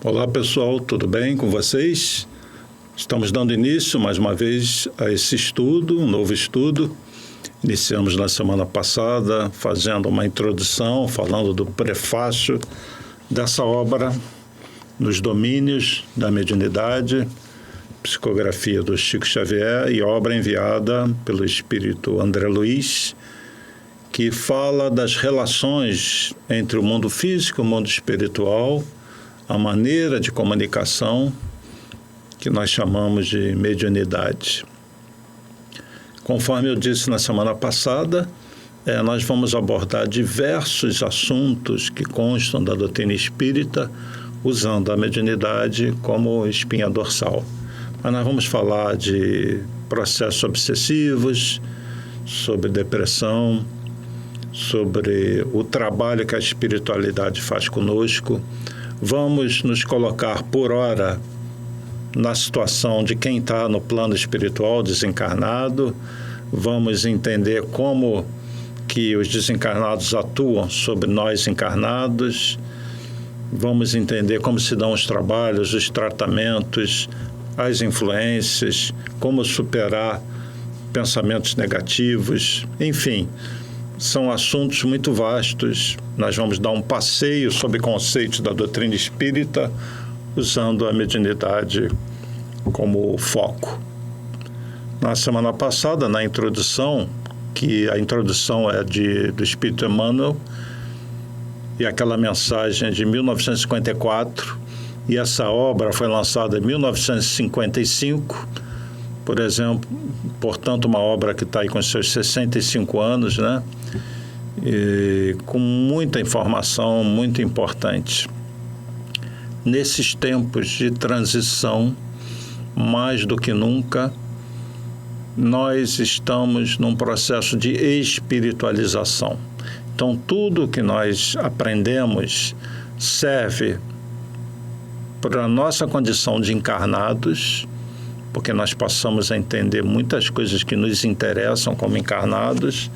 Olá pessoal, tudo bem com vocês? Estamos dando início mais uma vez a esse estudo, um novo estudo. Iniciamos na semana passada fazendo uma introdução, falando do prefácio dessa obra nos domínios da mediunidade, psicografia do Chico Xavier e obra enviada pelo espírito André Luiz, que fala das relações entre o mundo físico e o mundo espiritual, a maneira de comunicação que nós chamamos de mediunidade. Conforme eu disse na semana passada, nós vamos abordar diversos assuntos que constam da doutrina espírita, usando a mediunidade como espinha dorsal. Mas nós vamos falar de processos obsessivos, sobre depressão, sobre o trabalho que a espiritualidade faz conosco. Vamos nos colocar, por hora, na situação de quem está no plano espiritual desencarnado. Vamos entender como que os desencarnados atuam sobre nós encarnados. Vamos entender como se dão os trabalhos, os tratamentos, as influências, como superar pensamentos negativos, enfim. São assuntos muito vastos. Nós vamos dar um passeio sobre conceitos da doutrina espírita, usando a mediunidade como foco. Na semana passada, na introdução, que a introdução é do Espírito Emmanuel, e aquela mensagem de 1954, e essa obra foi lançada em 1955, por exemplo, portanto, uma obra que está aí com seus 65 anos, né? E com muita informação, muito importante. Nesses tempos de transição, mais do que nunca, nós estamos num processo de espiritualização. Então, tudo que nós aprendemos serve para a nossa condição de encarnados, porque nós passamos a entender muitas coisas que nos interessam como encarnados,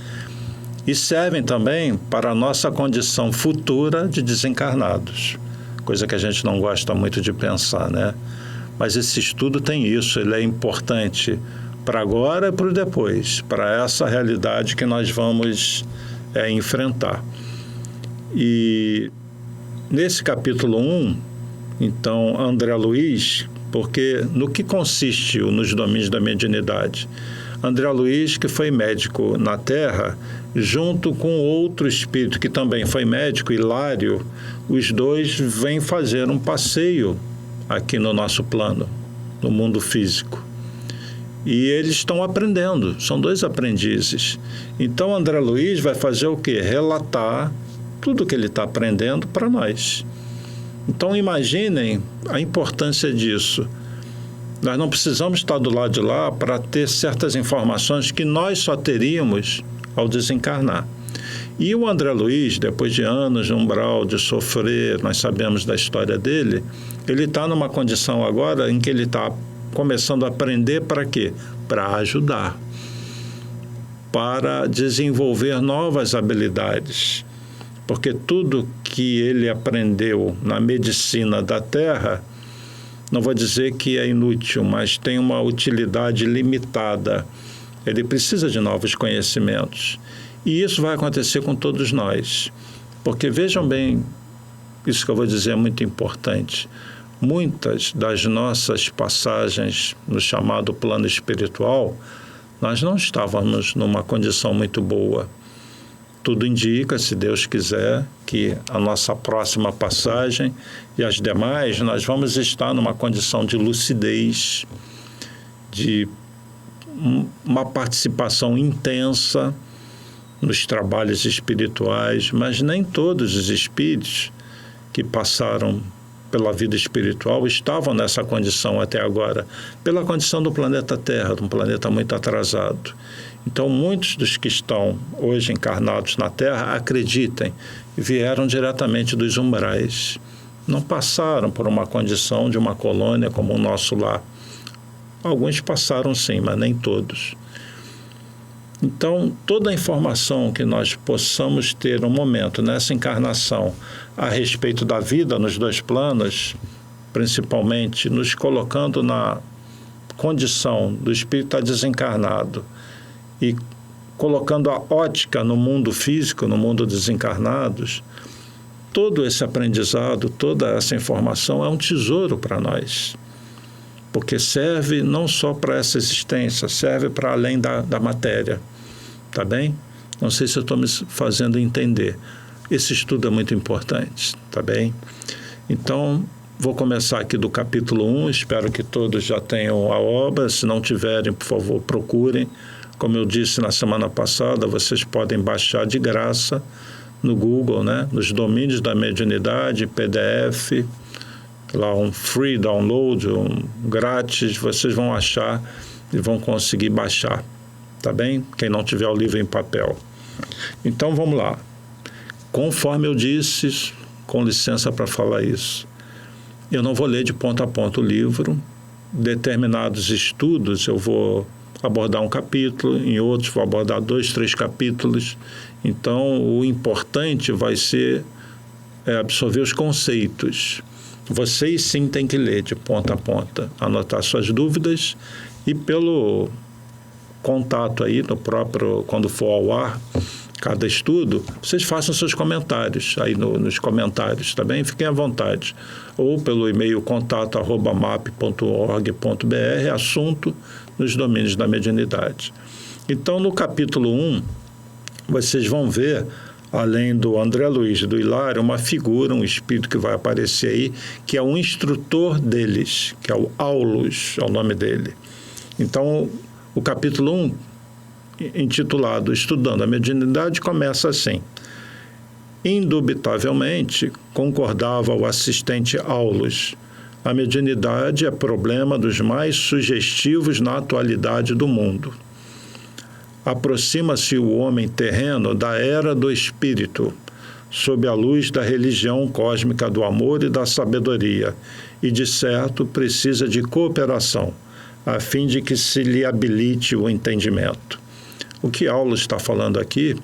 e servem também para a nossa condição futura de desencarnados, coisa que a gente não gosta muito de pensar, né? Mas esse estudo tem isso, ele é importante para agora e para o depois, para essa realidade que nós vamos enfrentar. E nesse capítulo 1, então, André Luiz, porque no que consiste nos domínios da mediunidade? André Luiz, que foi médico na Terra, junto com outro espírito que também foi médico, Hilário, os dois vêm fazer um passeio aqui no nosso plano, no mundo físico. E eles estão aprendendo, são dois aprendizes. Então, André Luiz vai fazer o quê? Relatar tudo que ele está aprendendo para nós. Então, imaginem a importância disso. Nós não precisamos estar do lado de lá para ter certas informações que nós só teríamos ao desencarnar. E o André Luiz, depois de anos de umbral, de sofrer, nós sabemos da história dele, ele está numa condição agora em que ele está começando a aprender para quê? Para ajudar, para desenvolver novas habilidades. Porque tudo que ele aprendeu na medicina da Terra, não vou dizer que é inútil, mas tem uma utilidade limitada. Ele precisa de novos conhecimentos. E isso vai acontecer com todos nós. Porque vejam bem, isso que eu vou dizer é muito importante. Muitas das nossas passagens no chamado plano espiritual, nós não estávamos numa condição muito boa. Tudo indica, se Deus quiser, que a nossa próxima passagem e as demais, nós vamos estar numa condição de lucidez, de uma participação intensa nos trabalhos espirituais, mas nem todos os espíritos que passaram pela vida espiritual estavam nessa condição até agora, pela condição do planeta Terra, um planeta muito atrasado. Então, muitos dos que estão hoje encarnados na Terra, acreditem, vieram diretamente dos umbrais. Não passaram por uma condição de uma colônia como o nosso lar. Alguns passaram sim, mas nem todos. Então, toda a informação que nós possamos ter no momento, nessa encarnação, a respeito da vida nos dois planos, principalmente nos colocando na condição do espírito estar desencarnado e colocando a ótica no mundo físico, no mundo dos desencarnados, todo esse aprendizado, toda essa informação é um tesouro para nós, porque serve não só para essa existência, serve para além da matéria, tá bem? Não sei se eu estou me fazendo entender. Esse estudo é muito importante, tá bem? Então, vou começar aqui do capítulo 1, espero que todos já tenham a obra, se não tiverem, por favor, procurem. Como eu disse na semana passada, vocês podem baixar de graça no Google, né? Nos domínios da mediunidade, PDF, lá um free download, um grátis, vocês vão achar e vão conseguir baixar, tá bem? Quem não tiver o livro em papel. Então, vamos lá. Conforme eu disse, com licença para falar isso, eu não vou ler de ponta a ponta o livro. Determinados estudos eu vou abordar um capítulo, em outros vou abordar 2, 3 capítulos. Então, o importante vai ser absorver os conceitos. Vocês sim têm que ler de ponta a ponta, anotar suas dúvidas e pelo contato aí no próprio, quando for ao ar, cada estudo, vocês façam seus comentários aí nos comentários, tá bem? Fiquem à vontade. Ou pelo e-mail contato@map.org.br, assunto nos domínios da mediunidade. Então, no capítulo 1, vocês vão ver, além do André Luiz e do Hilário, uma figura, um espírito que vai aparecer aí, que é o instrutor deles, que é o Aulus, é o nome dele. Então, o capítulo 1, intitulado Estudando a Mediunidade, começa assim. Indubitavelmente, concordava o assistente Aulus, a mediunidade é problema dos mais sugestivos na atualidade do mundo. Aproxima-se o homem terreno da era do espírito, sob a luz da religião cósmica do amor e da sabedoria, e, de certo, precisa de cooperação, a fim de que se lhe habilite o entendimento. O que Aulus está falando aqui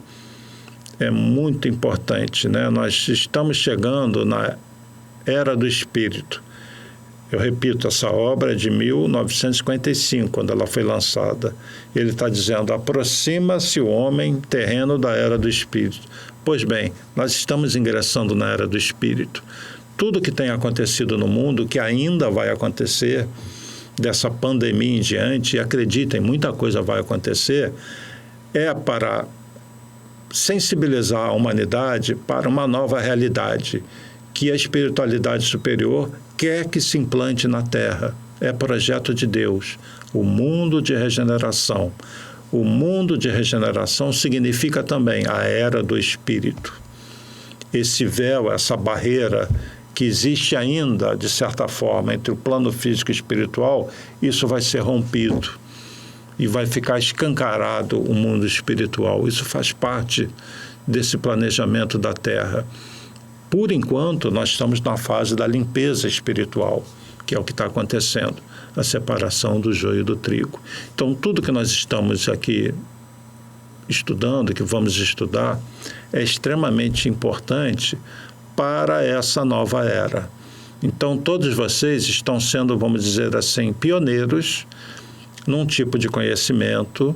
é muito importante, né? Nós estamos chegando na era do espírito. Eu repito, essa obra é de 1955, quando ela foi lançada. Ele está dizendo, aproxima-se o homem terreno da era do espírito. Pois bem, nós estamos ingressando na era do espírito. Tudo que tem acontecido no mundo, que ainda vai acontecer, dessa pandemia em diante, e acreditem, muita coisa vai acontecer, é para sensibilizar a humanidade para uma nova realidade, que a espiritualidade superior quer que se implante na Terra. É projeto de Deus, o mundo de regeneração. O mundo de regeneração significa também a era do Espírito. Esse véu, essa barreira que existe ainda, de certa forma, entre o plano físico e espiritual, isso vai ser rompido e vai ficar escancarado o mundo espiritual. Isso faz parte desse planejamento da Terra. Por enquanto, nós estamos na fase da limpeza espiritual, que é o que está acontecendo, a separação do joio do trigo. Então, tudo que nós estamos aqui estudando, que vamos estudar, é extremamente importante para essa nova era. Então, todos vocês estão sendo, vamos dizer assim, pioneiros num tipo de conhecimento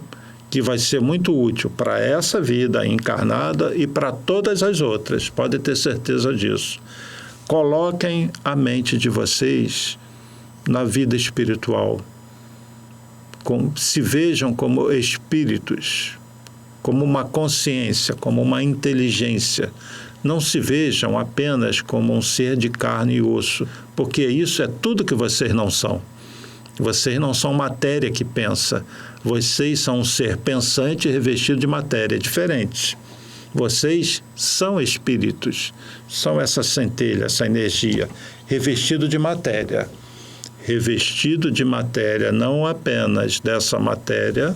que vai ser muito útil para essa vida encarnada e para todas as outras, pode ter certeza disso. Coloquem a mente de vocês na vida espiritual, se vejam como espíritos, como uma consciência, como uma inteligência. Não se vejam apenas como um ser de carne e osso, porque isso é tudo que vocês não são. Vocês não são matéria que pensa. Vocês são um ser pensante revestido de matéria, diferente. Vocês são espíritos, são essa centelha, essa energia, revestido de matéria. Revestido de matéria, não apenas dessa matéria,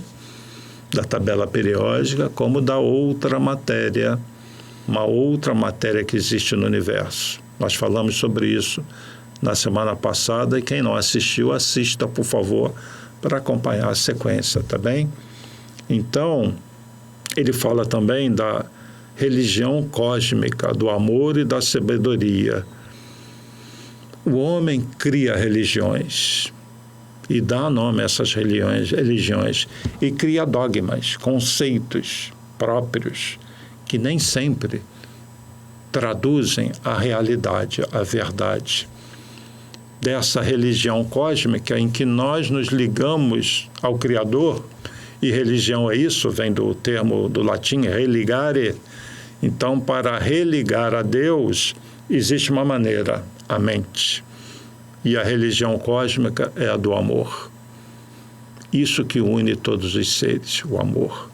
da tabela periódica, como da outra matéria, uma outra matéria que existe no universo. Nós falamos sobre isso na semana passada, e quem não assistiu, assista, por favor, para acompanhar a sequência, tá bem? Então, ele fala também da religião cósmica, do amor e da sabedoria. O homem cria religiões e dá nome a essas religiões e cria dogmas, conceitos próprios que nem sempre traduzem a realidade, a verdade dessa religião cósmica em que nós nos ligamos ao Criador. E religião é isso, vem do termo do latim religare. Então, para religar a Deus, existe uma maneira, a mente. E a religião cósmica é a do amor. Isso que une todos os seres, o amor.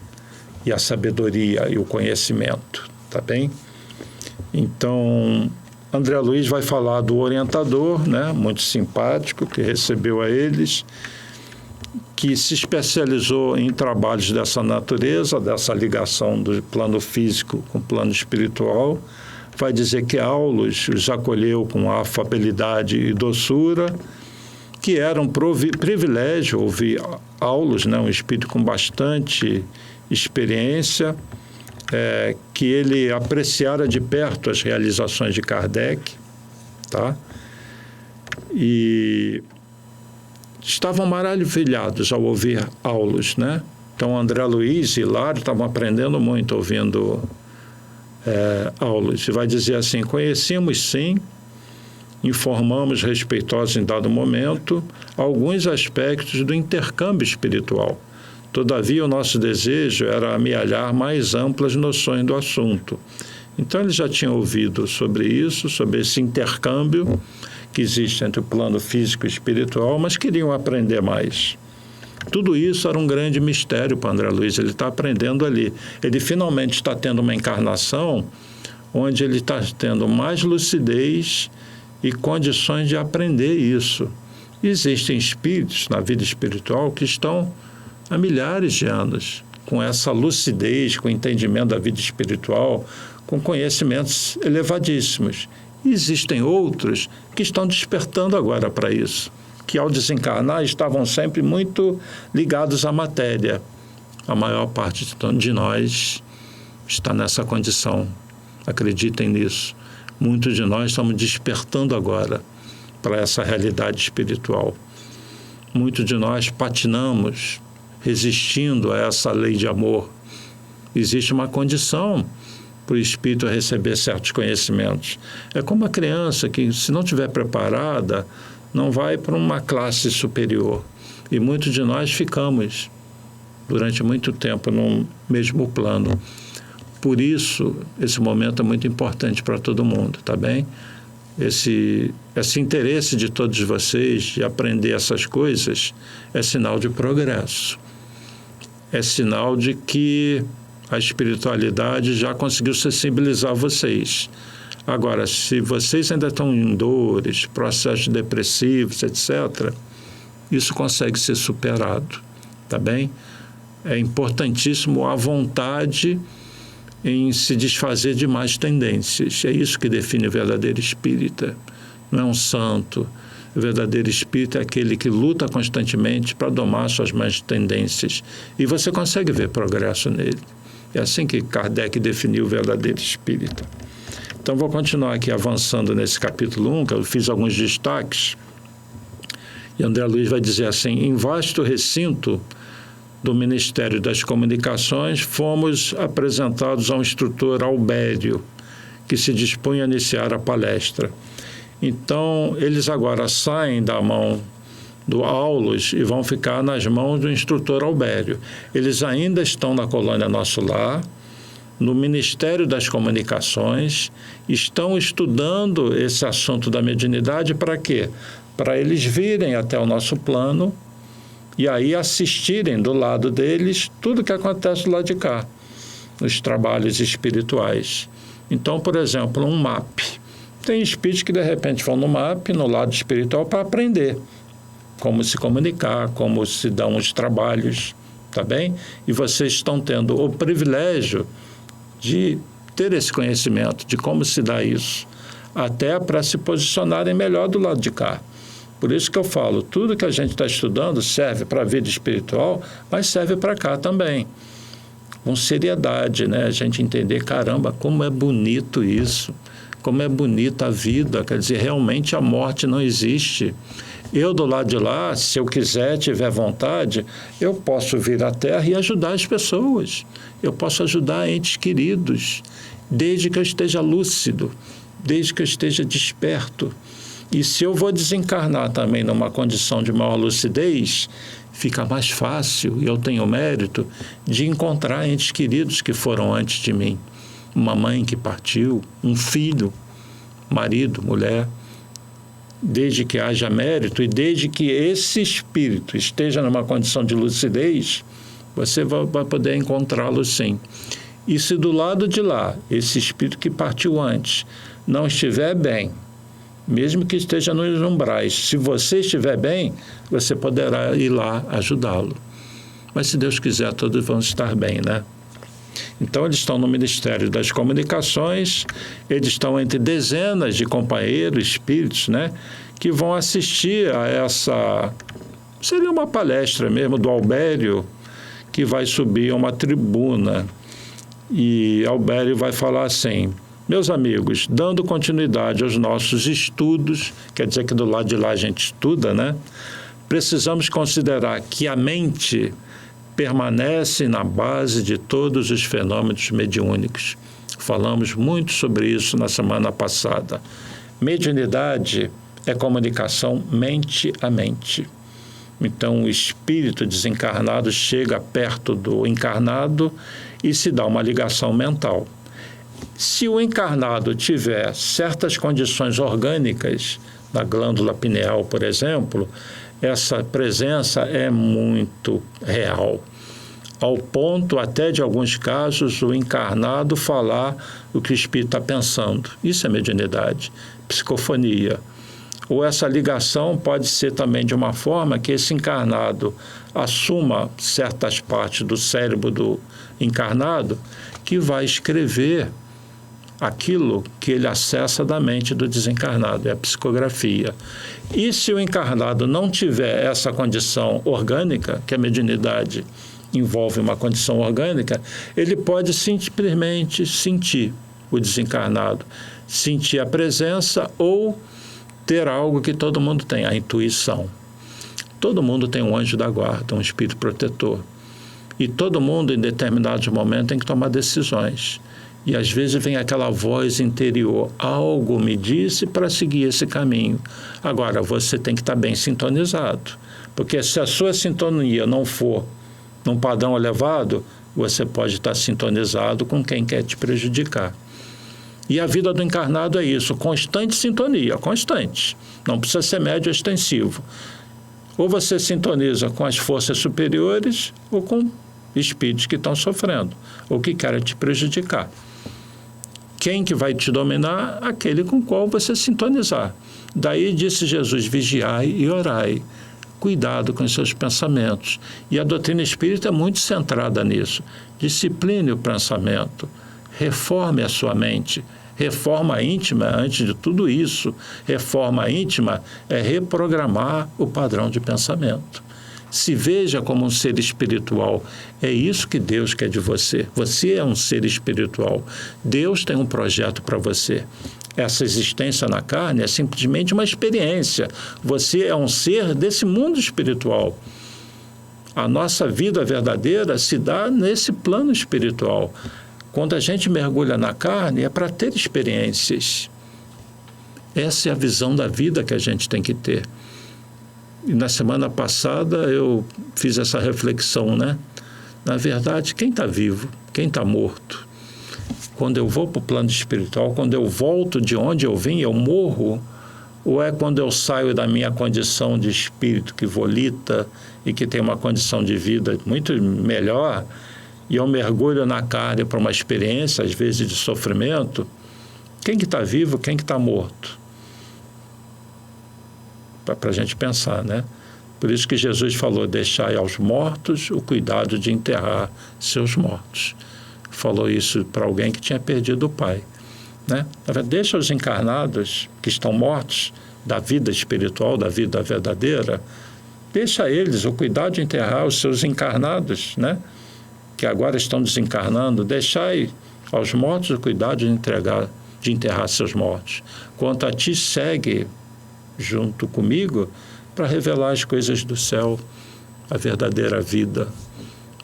E a sabedoria e o conhecimento, tá bem? Então, André Luiz vai falar do orientador, né, muito simpático, que recebeu a eles, que se especializou em trabalhos dessa natureza, dessa ligação do plano físico com o plano espiritual. Vai dizer que Aulos os acolheu com afabilidade e doçura, que era um privilégio ouvir Aulos, né, um espírito com bastante experiência, que ele apreciara de perto as realizações de Kardec, tá? E estavam maravilhados ao ouvir Aulos, né? Então, André Luiz e Hilário estavam aprendendo muito ouvindo Aulos. E vai dizer assim: conhecíamos sim, informamos respeitosos em dado momento alguns aspectos do intercâmbio espiritual. Todavia, o nosso desejo era amealhar mais amplas noções do assunto. Então, eles já tinham ouvido sobre isso, sobre esse intercâmbio que existe entre o plano físico e espiritual, mas queriam aprender mais. Tudo isso era um grande mistério para André Luiz, ele está aprendendo ali. Ele finalmente está tendo uma encarnação onde ele está tendo mais lucidez e condições de aprender isso. Existem espíritos na vida espiritual que estão há milhares de anos com essa lucidez, com entendimento da vida espiritual, com conhecimentos elevadíssimos. E existem outros que estão despertando agora para isso, que ao desencarnar estavam sempre muito ligados à matéria. A maior parte de nós está nessa condição, acreditem nisso. Muitos de nós estamos despertando agora para essa realidade espiritual. Muitos de nós patinamos, resistindo a essa lei de amor. Existe uma condição para o espírito receber certos conhecimentos. É como a criança que, se não estiver preparada, não vai para uma classe superior. E muitos de nós ficamos durante muito tempo no mesmo plano. Por isso, esse momento é muito importante para todo mundo, tá bem? Esse interesse de todos vocês de aprender essas coisas é sinal de progresso. É sinal de que a espiritualidade já conseguiu sensibilizar vocês. Agora, se vocês ainda estão em dores, processos depressivos, etc., isso consegue ser superado, tá bem? É importantíssimo a vontade em se desfazer de más tendências. É isso que define o verdadeiro espírita. Não é um santo. O verdadeiro espírita é aquele que luta constantemente para domar suas más tendências. E você consegue ver progresso nele. É assim que Kardec definiu o verdadeiro espírita. Então, vou continuar aqui avançando nesse capítulo 1, que eu fiz alguns destaques. E André Luiz vai dizer assim: em vasto recinto do Ministério das Comunicações, fomos apresentados a um instrutor Albério, que se dispunha a iniciar a palestra. Então, eles agora saem da mão do Aulos e vão ficar nas mãos do instrutor Albério. Eles ainda estão na colônia Nosso Lar, no Ministério das Comunicações, estão estudando esse assunto da mediunidade para quê? Para eles virem até o nosso plano e aí assistirem do lado deles tudo que acontece do lado de cá, nos trabalhos espirituais. Então, por exemplo, um MAP. Tem espíritos que, de repente, vão no MAP, no lado espiritual, para aprender como se comunicar, como se dão os trabalhos, tá bem? E vocês estão tendo o privilégio de ter esse conhecimento de como se dá isso, até para se posicionarem melhor do lado de cá. Por isso que eu falo, tudo que a gente está estudando serve para a vida espiritual, mas serve para cá também. Com seriedade, né? A gente entender, caramba, como é bonito isso, como é bonita a vida, quer dizer, realmente a morte não existe. Eu, do lado de lá, se eu quiser, tiver vontade, eu posso vir à Terra e ajudar as pessoas. Eu posso ajudar entes queridos, desde que eu esteja lúcido, desde que eu esteja desperto. E se eu vou desencarnar também numa condição de maior lucidez, fica mais fácil, e eu tenho o mérito de encontrar entes queridos que foram antes de mim. Uma mãe que partiu, um filho, marido, mulher. Desde que haja mérito e desde que esse espírito esteja numa condição de lucidez, você vai poder encontrá-lo sim. E se do lado de lá, esse espírito que partiu antes, não estiver bem, mesmo que esteja nos umbrais, se você estiver bem, você poderá ir lá ajudá-lo. Mas se Deus quiser, todos vão estar bem, né? Então, eles estão no Ministério das Comunicações, eles estão entre dezenas de companheiros, espíritos, né, que vão assistir a essa... Seria uma palestra mesmo do Albério, que vai subir a uma tribuna. E Albério vai falar assim: meus amigos, dando continuidade aos nossos estudos, quer dizer que do lado de lá a gente estuda, né? Precisamos considerar que a mente permanece na base de todos os fenômenos mediúnicos. Falamos muito sobre isso na semana passada. Mediunidade é comunicação mente a mente. Então, o espírito desencarnado chega perto do encarnado e se dá uma ligação mental. Se o encarnado tiver certas condições orgânicas, na glândula pineal, por exemplo, essa presença é muito real, ao ponto até de alguns casos o encarnado falar o que o espírito está pensando. Isso é mediunidade, psicofonia. Ou essa ligação pode ser também de uma forma que esse encarnado assuma certas partes do cérebro do encarnado que vai escrever aquilo que ele acessa da mente do desencarnado, é a psicografia. E se o encarnado não tiver essa condição orgânica, que a mediunidade envolve uma condição orgânica, ele pode simplesmente sentir o desencarnado, sentir a presença ou ter algo que todo mundo tem, a intuição. Todo mundo tem um anjo da guarda, um espírito protetor. E todo mundo, em determinados momentos, tem que tomar decisões. E às vezes vem aquela voz interior, algo me disse para seguir esse caminho. Agora, você tem que estar bem sintonizado, porque se a sua sintonia não for num padrão elevado, você pode estar sintonizado com quem quer te prejudicar. E a vida do encarnado é isso, constante sintonia, constante. Não precisa ser médio extensivo. Ou você sintoniza com as forças superiores ou com espíritos que estão sofrendo, ou que querem te prejudicar. Quem que vai te dominar? Aquele com o qual você sintonizar. Daí disse Jesus, vigiai e orai. Cuidado com os seus pensamentos. E a doutrina espírita é muito centrada nisso. Discipline o pensamento. Reforme a sua mente. Reforma íntima, antes de tudo isso, reforma íntima é reprogramar o padrão de pensamento. Se veja como um ser espiritual. É isso que Deus quer de você. Você é um ser espiritual. Deus tem um projeto para você. Essa existência na carne é simplesmente uma experiência. Você é um ser desse mundo espiritual. A nossa vida verdadeira se dá nesse plano espiritual. Quando a gente mergulha na carne, é para ter experiências. Essa é a visão da vida que a gente tem que ter. E na semana passada eu fiz essa reflexão, né? Na verdade, quem está vivo, quem está morto? Quando eu vou para o plano espiritual, quando eu volto de onde eu vim, eu morro? Ou é quando eu saio da minha condição de espírito que volita e que tem uma condição de vida muito melhor e eu mergulho na carne para uma experiência, às vezes, de sofrimento? Quem que está vivo, quem que está morto? Para a gente pensar, né? Por isso que Jesus falou, deixai aos mortos o cuidado de enterrar seus mortos. Falou isso para alguém que tinha perdido o pai, né? Deixa os encarnados que estão mortos da vida espiritual, da vida verdadeira, deixa eles o cuidado de enterrar os seus encarnados, né? Que agora estão desencarnando. Deixai aos mortos o cuidado de de enterrar seus mortos. Quanto a ti, segue junto comigo para revelar as coisas do céu, a verdadeira vida.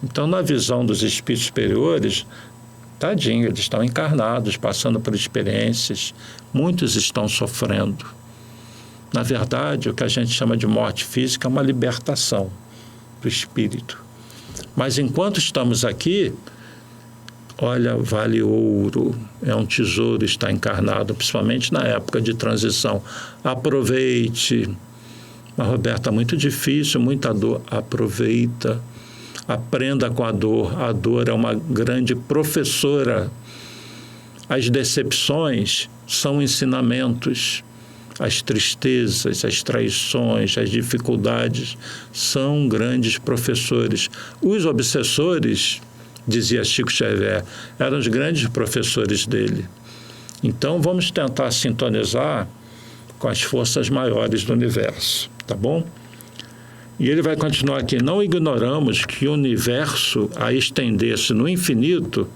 Então, na visão dos espíritos superiores, tadinho, eles estão encarnados, passando por experiências, muitos estão sofrendo. Na verdade, o que a gente chama de morte física é uma libertação para o espírito. Mas enquanto estamos aqui, olha, vale ouro, é um tesouro estar encarnado, principalmente na época de transição. Aproveite. Mas, Roberta, muito difícil, muita dor. Aproveita. Aprenda com a dor. A dor é uma grande professora. As decepções são ensinamentos. As tristezas, as traições, as dificuldades são grandes professores. Os obsessores, dizia Chico Xavier, eram os grandes professores dele. Então, vamos tentar sintonizar com as forças maiores do universo, tá bom? E ele vai continuar aqui. Não ignoramos que o universo, a estender-se no infinito,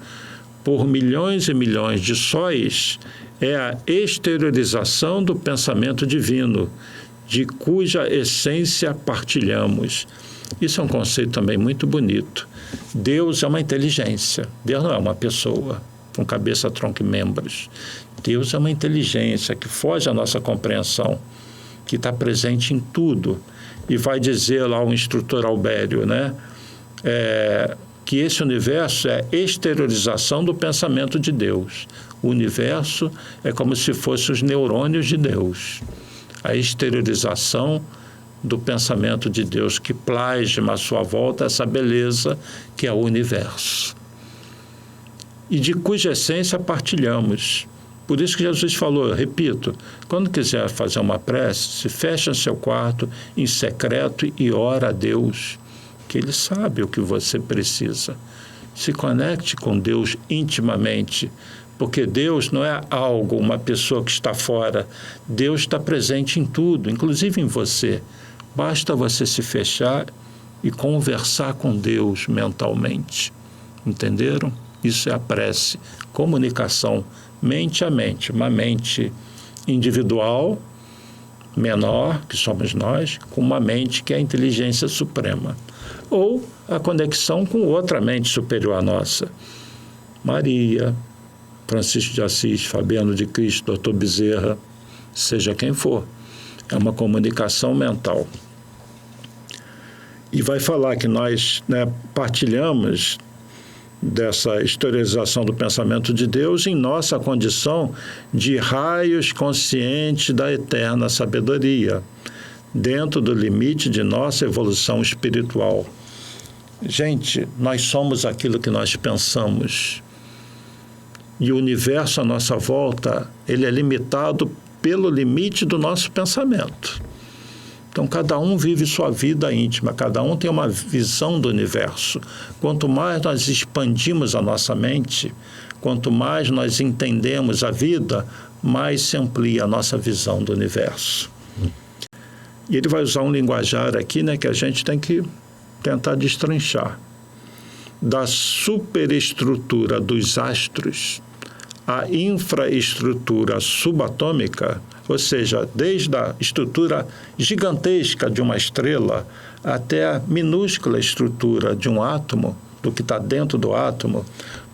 por milhões e milhões de sóis, é a exteriorização do pensamento divino, de cuja essência partilhamos. Isso é um conceito também muito bonito. Deus é uma inteligência. Deus não é uma pessoa com cabeça, tronco e membros. Deus é uma inteligência que foge à nossa compreensão, que está presente em tudo. E vai dizer lá o instrutor Albério, né? Que esse universo é a exteriorização do pensamento de Deus. O universo é como se fossem os neurônios de Deus. A exteriorização do pensamento de Deus que plasma à sua volta essa beleza que é o universo. E de cuja essência partilhamos. Por isso que Jesus falou, eu repito, quando quiser fazer uma prece, se fecha no seu quarto em secreto e ora a Deus, que Ele sabe o que você precisa. Se conecte com Deus intimamente, porque Deus não é algo, uma pessoa que está fora. Deus está presente em tudo, inclusive em você. Basta você se fechar e conversar com Deus mentalmente. Entenderam? Isso é a prece, comunicação, mente a mente, uma mente individual, menor, que somos nós, com uma mente que é a inteligência suprema. Ou a conexão com outra mente superior à nossa. Maria, Francisco de Assis, Fabiano de Cristo, Dr. Bezerra, seja quem for. É uma comunicação mental. E vai falar que nós, partilhamos dessa exteriorização do pensamento de Deus em nossa condição de raios conscientes da eterna sabedoria, dentro do limite de nossa evolução espiritual. Gente, nós somos aquilo que nós pensamos. E o universo à nossa volta, ele é limitado pelo limite do nosso pensamento. Então, cada um vive sua vida íntima, cada um tem uma visão do universo. Quanto mais nós expandimos a nossa mente, quanto mais nós entendemos a vida, mais se amplia a nossa visão do universo. E ele vai usar um linguajar aqui, que a gente tem que tentar destrinchar. Da superestrutura dos astros à infraestrutura subatômica, ou seja, desde a estrutura gigantesca de uma estrela até a minúscula estrutura de um átomo, do que está dentro do átomo,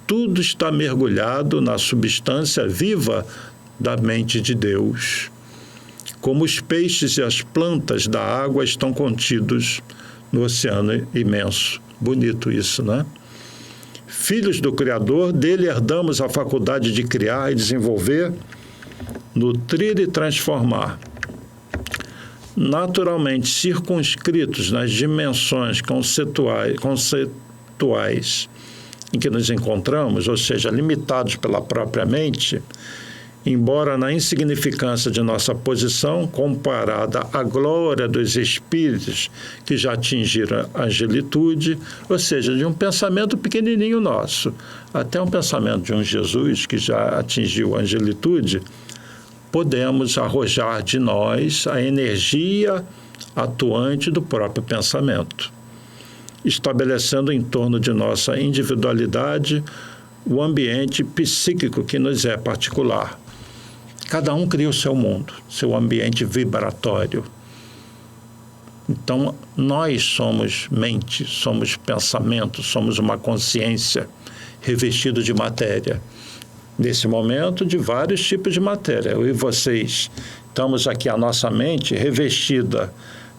tudo está mergulhado na substância viva da mente de Deus. Como os peixes e as plantas da água estão contidos no oceano imenso. Bonito isso, né? Filhos do Criador, dele herdamos a faculdade de criar e desenvolver, nutrir e transformar. Naturalmente circunscritos nas dimensões conceituais em que nos encontramos, ou seja, limitados pela própria mente, embora na insignificância de nossa posição, comparada à glória dos espíritos que já atingiram a angelitude, ou seja, de um pensamento pequenininho nosso, até um pensamento de um Jesus que já atingiu a angelitude, podemos arrojar de nós a energia atuante do próprio pensamento, estabelecendo em torno de nossa individualidade o ambiente psíquico que nos é particular. Cada um cria o seu mundo, seu ambiente vibratório. Então, nós somos mente, somos pensamento, somos uma consciência revestida de matéria. Nesse momento, de vários tipos de matéria. Eu e vocês estamos aqui, a nossa mente revestida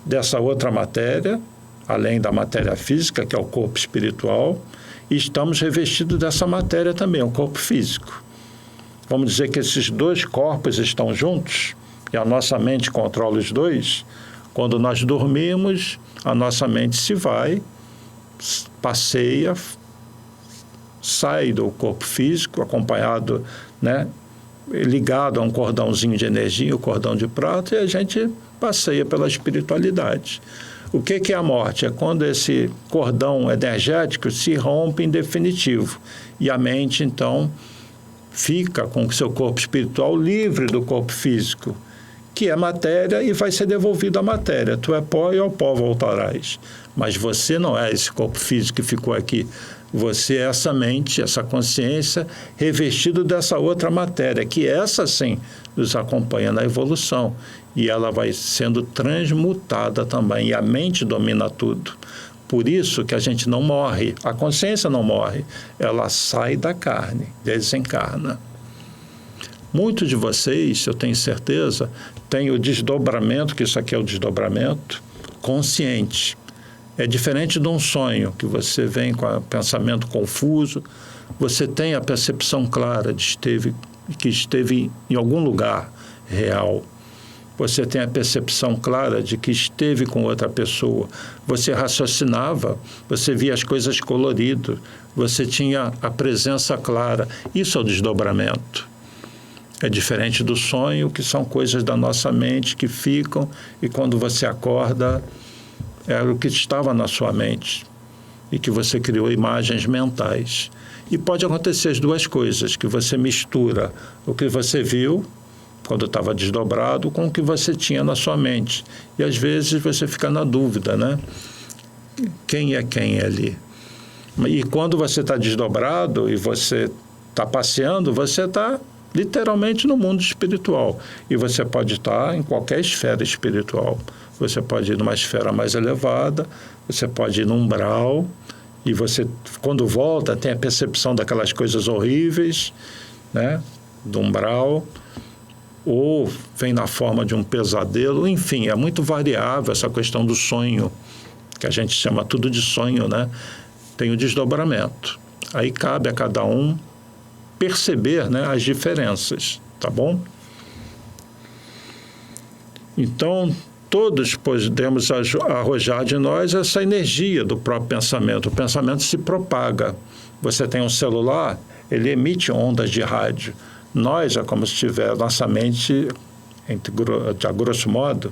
dessa outra matéria, além da matéria física, que é o corpo espiritual, e estamos revestidos dessa matéria também, o corpo físico. Vamos dizer que esses dois corpos estão juntos, e a nossa mente controla os dois. Quando nós dormimos, a nossa mente se vai, passeia, sai do corpo físico, acompanhado, né, ligado a um cordãozinho de energia, o cordão de prata, e a gente passeia pela espiritualidade. O que é a morte? É quando esse cordão energético se rompe em definitivo, e a mente, então, fica com o seu corpo espiritual livre do corpo físico, que é matéria, e vai ser devolvido à matéria. Tu é pó e ao pó voltarás. Mas você não é esse corpo físico que ficou aqui. Você é essa mente, essa consciência revestido dessa outra matéria, que essa sim nos acompanha na evolução. E ela vai sendo transmutada também, e a mente domina tudo. Por isso que a gente não morre, a consciência não morre, ela sai da carne, desencarna. Muitos de vocês, eu tenho certeza, têm o desdobramento, que isso aqui é o desdobramento, consciente. É diferente de um sonho, que você vem com o pensamento confuso, você tem a percepção clara de que esteve em algum lugar real. Você tem a percepção clara de que esteve com outra pessoa. Você raciocinava, você via as coisas coloridas, você tinha a presença clara. Isso é o desdobramento. É diferente do sonho, que são coisas da nossa mente que ficam, e quando você acorda, era o que estava na sua mente, e que você criou imagens mentais. E pode acontecer as duas coisas, que você mistura o que você viu, quando estava desdobrado, com o que você tinha na sua mente. E às vezes você fica na dúvida, né? Quem é ali? E quando você está desdobrado e você está passeando, você está literalmente no mundo espiritual. E você pode estar em qualquer esfera espiritual. Você pode ir numa esfera mais elevada, você pode ir num umbral, e você, quando volta, tem a percepção daquelas coisas horríveis, né, do umbral, ou vem na forma de um pesadelo. Enfim, é muito variável essa questão do sonho, que a gente chama tudo de sonho, né? Tem o desdobramento. Aí cabe a cada um perceber, né, as diferenças, tá bom? Então, todos podemos arrojar de nós essa energia do próprio pensamento. O pensamento se propaga. Você tem um celular, ele emite ondas de rádio. Nós é como se tiver nossa mente, a grosso modo,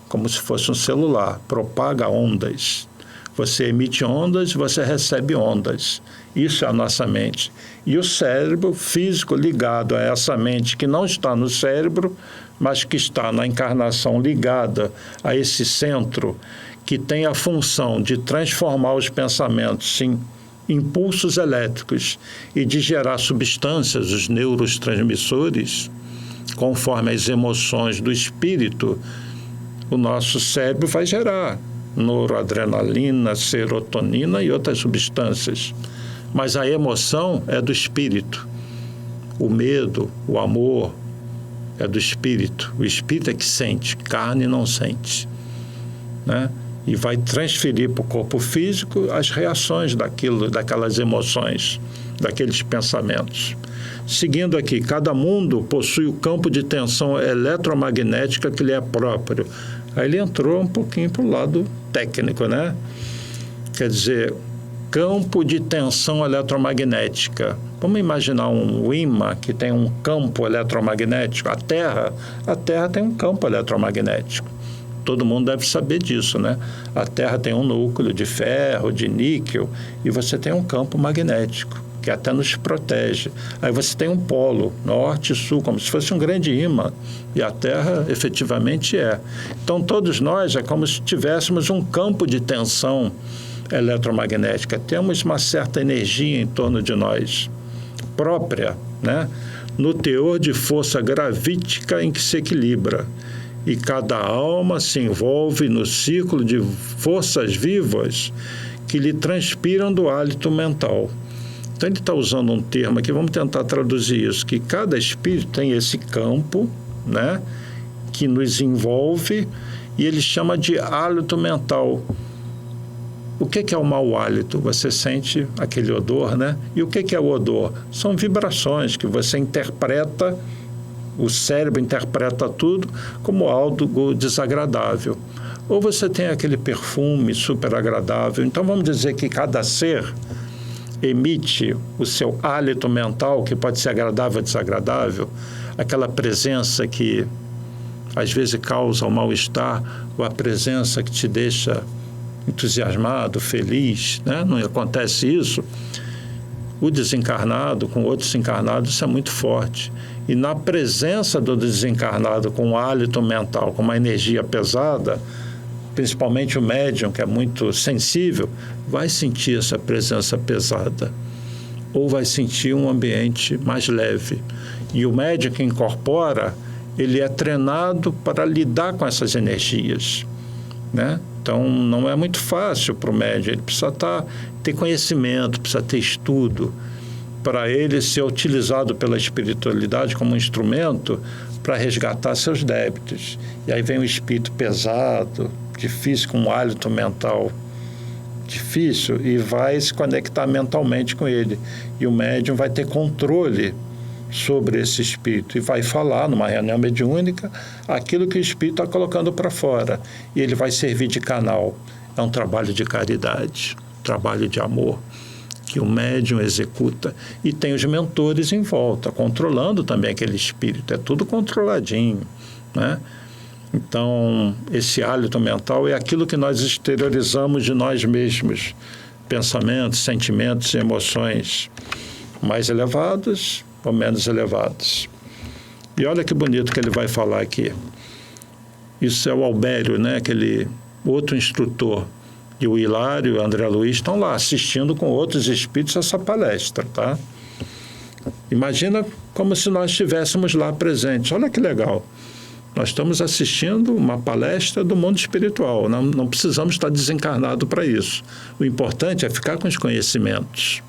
como se fosse um celular, propaga ondas. Você emite ondas, você recebe ondas. Isso é a nossa mente. E o cérebro físico ligado a essa mente que não está no cérebro, mas que está na encarnação ligada a esse centro, que tem a função de transformar os pensamentos em impulsos elétricos e de gerar substâncias, os neurotransmissores, conforme as emoções do espírito, o nosso cérebro vai gerar noradrenalina, serotonina e outras substâncias. Mas a emoção é do espírito. O medo, o amor é do espírito. O espírito é que sente, carne não sente, né? E vai transferir para o corpo físico as reações daquelas emoções, daqueles pensamentos. Seguindo aqui, cada mundo possui o campo de tensão eletromagnética que lhe é próprio. Aí ele entrou um pouquinho para o lado técnico, né? Quer dizer, campo de tensão eletromagnética. Vamos imaginar um ímã que tem um campo eletromagnético. A Terra tem um campo eletromagnético. Todo mundo deve saber disso, né? A Terra tem um núcleo de ferro, de níquel, e você tem um campo magnético, que até nos protege. Aí você tem um polo, norte e sul, como se fosse um grande ímã, e a Terra efetivamente é. Então, todos nós é como se tivéssemos um campo de tensão eletromagnética. Temos uma certa energia em torno de nós, própria, né? no teor de força gravítica em que se equilibra, e cada alma se envolve no círculo de forças vivas que lhe transpiram do hálito mental. Então ele está usando um termo aqui, vamos tentar traduzir isso, que cada espírito tem esse campo, né, que nos envolve, e ele chama de hálito mental. O que é o mau hálito? Você sente aquele odor, né? E o que é o odor? São vibrações que você interpreta, o cérebro interpreta tudo como algo desagradável. Ou você tem aquele perfume super agradável. Então vamos dizer que cada ser emite o seu hálito mental, que pode ser agradável ou desagradável, aquela presença que às vezes causa um mal-estar, ou a presença que te deixa entusiasmado, feliz, né? Não acontece isso. O desencarnado com outros encarnados, isso é muito forte. E na presença do desencarnado com um hálito mental, com uma energia pesada, principalmente o médium, que é muito sensível, vai sentir essa presença pesada, ou vai sentir um ambiente mais leve. E o médium que incorpora, ele é treinado para lidar com essas energias, né? Então, não é muito fácil para o médium, ele precisa ter conhecimento, precisa ter estudo, para ele ser utilizado pela espiritualidade como um instrumento para resgatar seus débitos. E aí vem o espírito pesado, difícil, com um hálito mental difícil, e vai se conectar mentalmente com ele. E o médium vai ter controle sobre esse espírito e vai falar numa reunião mediúnica aquilo que o espírito está colocando para fora, e ele vai servir de canal. É um trabalho de caridade, trabalho de amor que o médium executa, e tem os mentores em volta controlando também aquele espírito. É tudo controladinho, né? Então esse hálito mental é aquilo que nós exteriorizamos de nós mesmos, pensamentos, sentimentos e emoções mais elevados ou menos elevados. E olha que bonito que ele vai falar aqui. Isso é o Albério, né? Aquele outro instrutor. E o Hilário e o André Luiz estão lá assistindo com outros espíritos essa palestra, tá? Imagina como se nós estivéssemos lá presentes. Olha que legal. Nós estamos assistindo uma palestra do mundo espiritual. Não precisamos estar desencarnados para isso. O importante é ficar com os conhecimentos.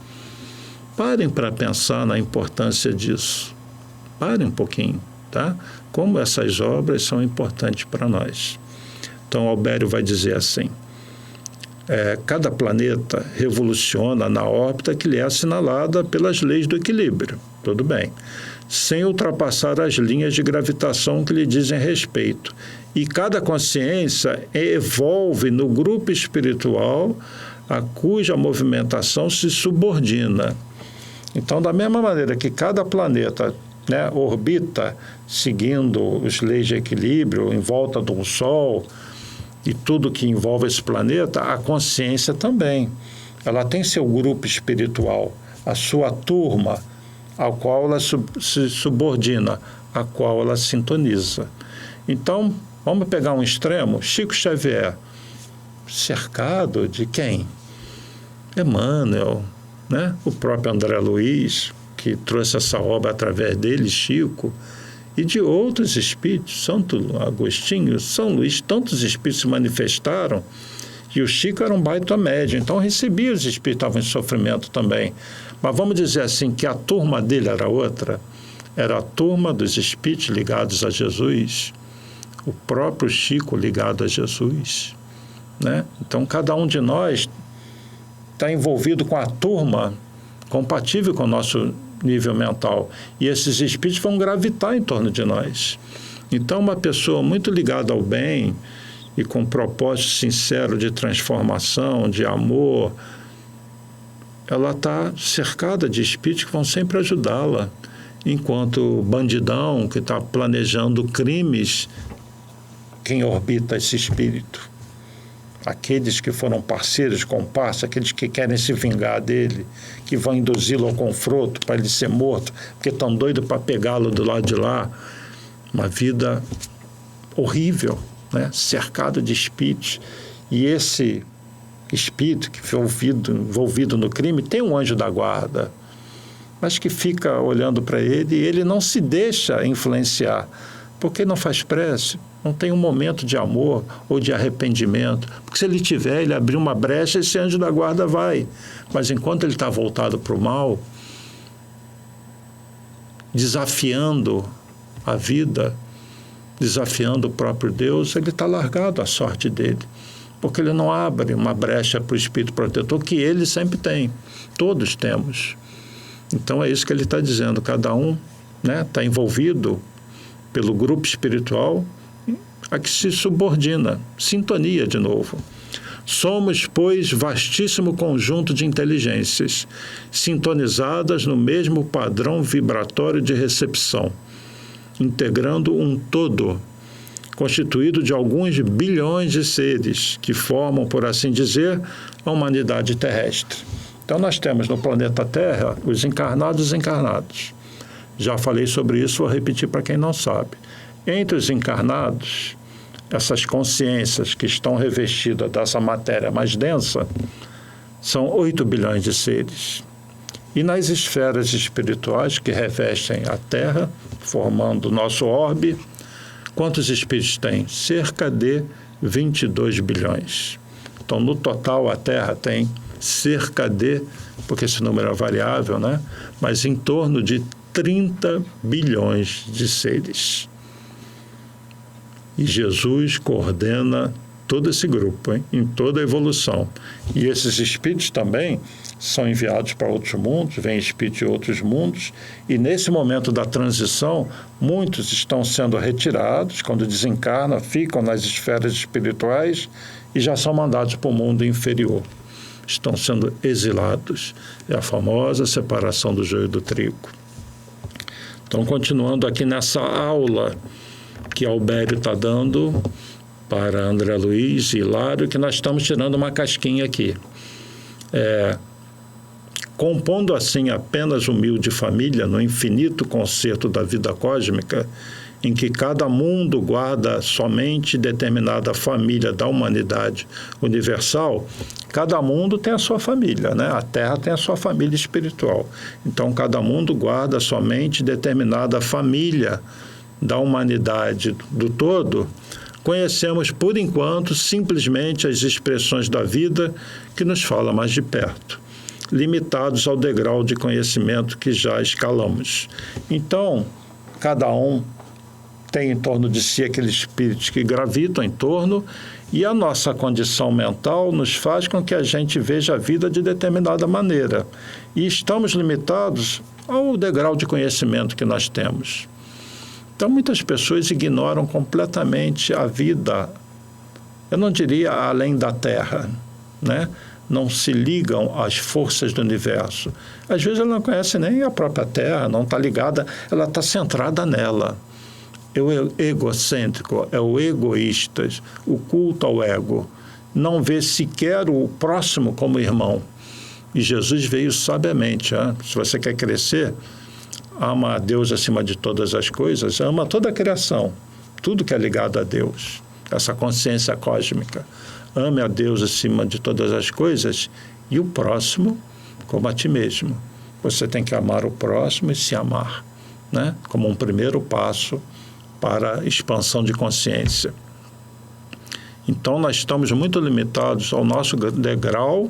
Parem para pensar na importância disso. Parem um pouquinho, tá? Como essas obras são importantes para nós. Então, Albério vai dizer assim: cada planeta revoluciona na órbita que lhe é assinalada pelas leis do equilíbrio. Tudo bem. Sem ultrapassar as linhas de gravitação que lhe dizem respeito. E cada consciência evolve no grupo espiritual a cuja movimentação se subordina. Então, da mesma maneira que cada planeta, né, orbita seguindo as leis de equilíbrio em volta de um Sol e tudo que envolve esse planeta, a consciência também. Ela tem seu grupo espiritual, a sua turma, ao qual ela se subordina, a qual ela sintoniza. Então, vamos pegar um extremo: Chico Xavier, cercado de quem? Emmanuel, né? O próprio André Luiz, que trouxe essa obra através dele, Chico, e de outros espíritos, Santo Agostinho, São Luís, tantos espíritos se manifestaram, e o Chico era um baita médium, então recebia os espíritos que estavam em sofrimento também. Mas vamos dizer assim, que a turma dele era outra, era a turma dos espíritos ligados a Jesus, o próprio Chico ligado a Jesus, né? Então cada um de nós está envolvido com a turma compatível com o nosso nível mental, e esses espíritos vão gravitar em torno de nós. Então, uma pessoa muito ligada ao bem e com propósito sincero de transformação, de amor, ela está cercada de espíritos que vão sempre ajudá-la, enquanto o bandidão que está planejando crimes, quem orbita esse espírito? Aqueles que foram parceiros, comparsos, aqueles que querem se vingar dele, que vão induzi-lo ao confronto para ele ser morto, porque estão doidos para pegá-lo do lado de lá. Uma vida horrível, né? Cercado de espíritos. E esse espírito que foi envolvido no crime tem um anjo da guarda. mas que fica olhando para ele e ele não se deixa influenciar, porque ele não faz prece, não tem um momento de amor ou de arrependimento, porque se ele tiver, ele abrir uma brecha, esse anjo da guarda vai, mas enquanto ele está voltado para o mal, desafiando a vida, desafiando o próprio Deus, ele está largado à sorte dele, porque ele não abre uma brecha para o Espírito Protetor, que ele sempre tem, todos temos. Então é isso que ele está dizendo, cada um está envolvido pelo grupo espiritual a que se subordina, sintonia de novo. Somos, pois, vastíssimo conjunto de inteligências, sintonizadas no mesmo padrão vibratório de recepção, integrando um todo, constituído de alguns bilhões de seres que formam, por assim dizer, a humanidade terrestre. Então nós temos no planeta Terra os encarnados e desencarnados. Já falei sobre isso, vou repetir para quem não sabe. Entre os encarnados, essas consciências que estão revestidas dessa matéria mais densa, são 8 bilhões de seres. E nas esferas espirituais que revestem a Terra, formando o nosso orbe, quantos espíritos tem? Cerca de 22 bilhões. Então, no total, a Terra tem cerca de, porque esse número é variável, né? Mas em torno de 30 bilhões de seres. E Jesus coordena todo esse grupo, em toda a evolução. E esses espíritos também são enviados para outros mundos, vêm espíritos de outros mundos, e nesse momento da transição, muitos estão sendo retirados, quando desencarnam, ficam nas esferas espirituais e já são mandados para o mundo inferior. Estão sendo exilados. É a famosa separação do joio do trigo. Então, continuando aqui nessa aula que Albério está dando para André Luiz e Hilário, que nós estamos tirando uma casquinha aqui. Compondo assim apenas humilde família no infinito concerto da vida cósmica, em que cada mundo guarda somente determinada família da humanidade universal, cada mundo tem a sua família, né? A Terra tem a sua família espiritual. Então, cada mundo guarda somente determinada família da humanidade do todo. Conhecemos, por enquanto, simplesmente as expressões da vida que nos fala mais de perto, limitados ao degrau de conhecimento que já escalamos. Então, cada um tem em torno de si aqueles espíritos que gravitam em torno, e a nossa condição mental nos faz com que a gente veja a vida de determinada maneira. E estamos limitados ao degrau de conhecimento que nós temos. Então, muitas pessoas ignoram completamente a vida, eu não diria além da Terra, né? Não se ligam às forças do universo. Às vezes ela não conhece nem a própria Terra, não está ligada, ela está centrada nela. É o egocêntrico, é o egoísta, o culto ao ego. Não vê sequer o próximo como irmão. E Jesus veio sabiamente. Se você quer crescer, ama a Deus acima de todas as coisas, ama toda a criação, tudo que é ligado a Deus, essa consciência cósmica. Ame a Deus acima de todas as coisas e o próximo como a ti mesmo. Você tem que amar o próximo e se amar, né? Como um primeiro passo para a expansão de consciência. Então, nós estamos muito limitados ao nosso degrau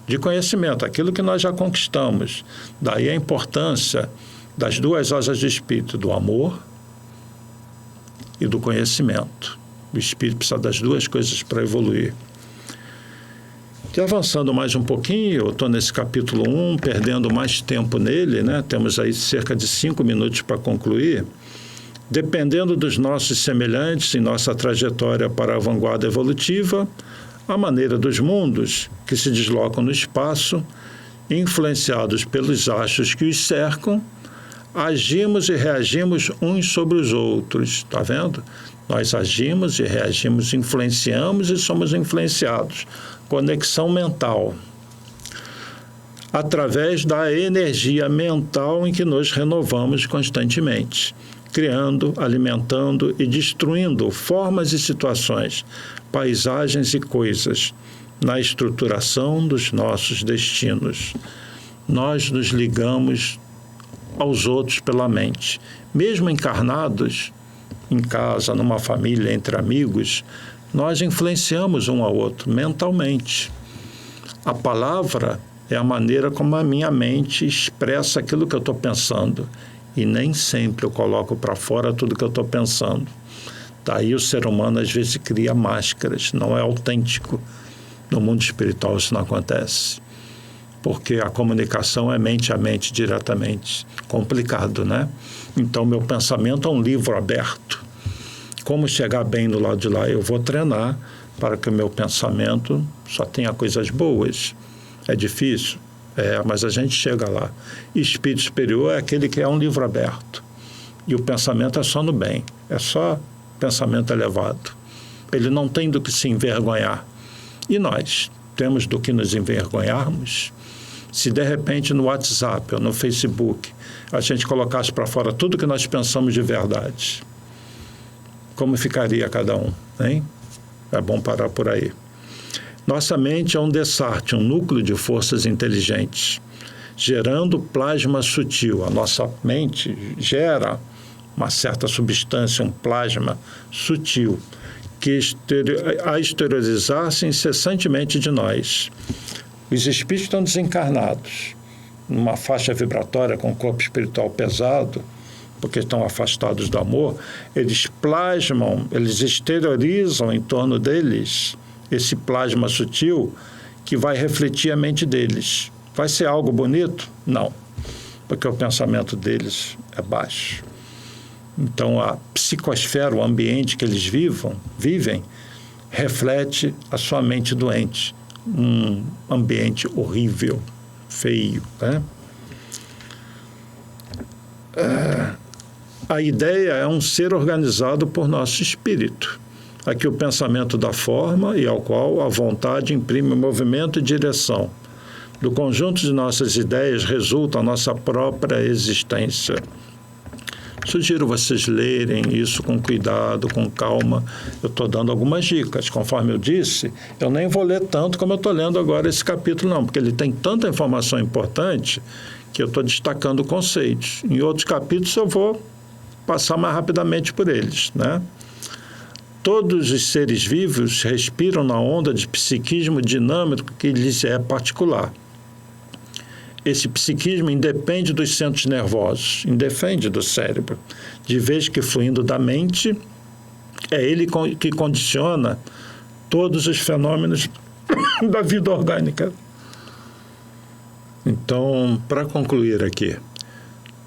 de conhecimento, aquilo que nós já conquistamos. Daí a importância das duas asas do espírito, do amor e do conhecimento. O espírito precisa das duas coisas para evoluir. E avançando mais um pouquinho, eu estou nesse capítulo 1, perdendo mais tempo nele, né? Temos aí cerca de 5 minutos para concluir. Dependendo dos nossos semelhantes em nossa trajetória para a vanguarda evolutiva, a maneira dos mundos que se deslocam no espaço, influenciados pelos astros que os cercam, agimos e reagimos uns sobre os outros, está vendo? Nós agimos e reagimos, influenciamos e somos influenciados. Conexão mental. Através da energia mental em que nos renovamos constantemente, criando, alimentando e destruindo formas e situações, paisagens e coisas, na estruturação dos nossos destinos. Nós nos ligamos aos outros pela mente. Mesmo encarnados, em casa, numa família, entre amigos, nós influenciamos um ao outro mentalmente. A palavra é a maneira como a minha mente expressa aquilo que eu estou pensando. E nem sempre eu coloco para fora tudo que eu estou pensando. Daí o ser humano às vezes cria máscaras, não é autêntico. No mundo espiritual isso não acontece. Porque a comunicação é mente a mente diretamente. Complicado, né? Então, meu pensamento é um livro aberto. Como chegar bem do lado de lá? Eu vou treinar para que o meu pensamento só tenha coisas boas. É difícil? Mas a gente chega lá. Espírito superior é aquele que é um livro aberto. E o pensamento é só no bem. É só pensamento elevado. Ele não tem do que se envergonhar. E nós temos do que nos envergonharmos? Se de repente no WhatsApp ou no Facebook a gente colocasse para fora tudo que nós pensamos de verdade, como ficaria cada um, hein? É bom parar por aí. Nossa mente é um dessarte, um núcleo de forças inteligentes, gerando plasma sutil. A nossa mente gera uma certa substância, um plasma sutil, que a exteriorizar-se incessantemente de nós. Os espíritos estão desencarnados, numa faixa vibratória com o corpo espiritual pesado, porque estão afastados do amor, eles plasmam, eles exteriorizam em torno deles esse plasma sutil que vai refletir a mente deles. Vai ser algo bonito? Não, porque o pensamento deles é baixo. Então, a psicosfera, o ambiente que eles vivem, reflete a sua mente doente. Um ambiente horrível, feio, né? A ideia é um ser organizado por nosso espírito, a que o pensamento dá forma e ao qual a vontade imprime movimento e direção. Do conjunto de nossas ideias resulta a nossa própria existência. Sugiro vocês lerem isso com cuidado, com calma. Eu estou dando algumas dicas. Conforme eu disse, eu nem vou ler tanto como eu estou lendo agora esse capítulo, não, porque ele tem tanta informação importante que eu estou destacando conceitos. Em outros capítulos eu vou passar mais rapidamente por eles, né? Todos os seres vivos respiram na onda de psiquismo dinâmico que lhes é particular. Esse psiquismo independe dos centros nervosos, independe do cérebro, de vez que fluindo da mente, é ele que condiciona todos os fenômenos da vida orgânica. Então, para concluir aqui,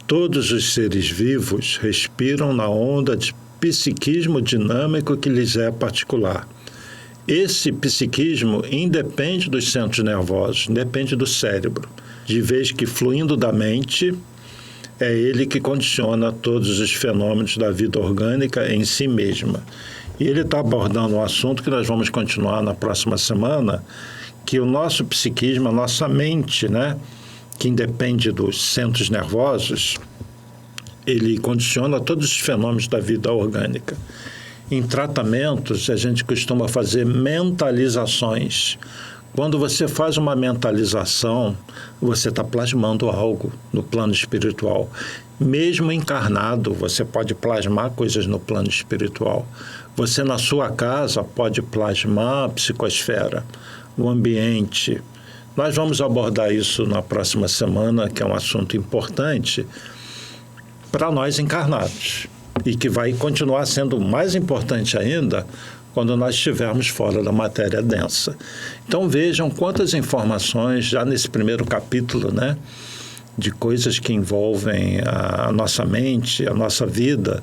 todos os seres vivos respiram na onda de psiquismo dinâmico que lhes é particular. Esse psiquismo independe dos centros nervosos, independe do cérebro, de vez que fluindo da mente, é ele que condiciona todos os fenômenos da vida orgânica em si mesma. E ele está abordando um assunto que nós vamos continuar na próxima semana, que o nosso psiquismo, a nossa mente, né, que independe dos centros nervosos, ele condiciona todos os fenômenos da vida orgânica. Em tratamentos, a gente costuma fazer mentalizações. Quando você faz uma mentalização, você está plasmando algo no plano espiritual. Mesmo encarnado, você pode plasmar coisas no plano espiritual. Você, na sua casa, pode plasmar a psicosfera, o ambiente. Nós vamos abordar isso na próxima semana, que é um assunto importante para nós encarnados e que vai continuar sendo mais importante ainda quando nós estivermos fora da matéria densa. Então vejam quantas informações já nesse primeiro capítulo, né, de coisas que envolvem a nossa mente, a nossa vida.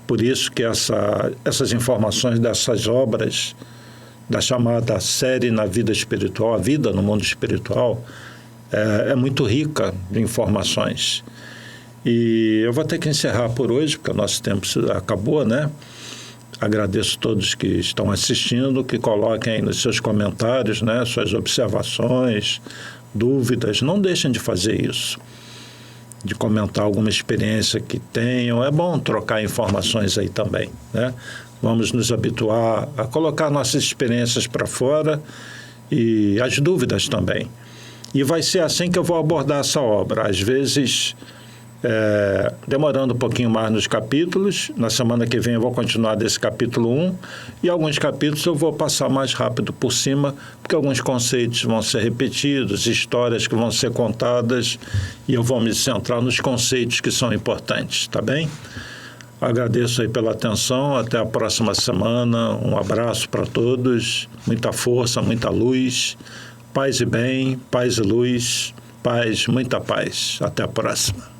Por isso que essas informações dessas obras, da chamada série na vida espiritual, a vida no mundo espiritual, é muito rica de informações. E eu vou ter que encerrar por hoje, porque o nosso tempo acabou, né? Agradeço a todos que estão assistindo, que coloquem aí nos seus comentários, né, suas observações, dúvidas. Não deixem de fazer isso, de comentar alguma experiência que tenham. É bom trocar informações aí também, né? Vamos nos habituar a colocar nossas experiências para fora e as dúvidas também. E vai ser assim que eu vou abordar essa obra. Às vezes demorando um pouquinho mais nos capítulos. Na semana que vem eu vou continuar desse capítulo 1 e alguns capítulos eu vou passar mais rápido por cima, porque alguns conceitos vão ser repetidos, histórias que vão ser contadas e eu vou me centrar nos conceitos que são importantes, tá bem? Agradeço aí pela atenção, até a próxima semana, um abraço para todos, muita força, muita luz, paz e bem, paz e luz, paz, muita paz. Até a próxima.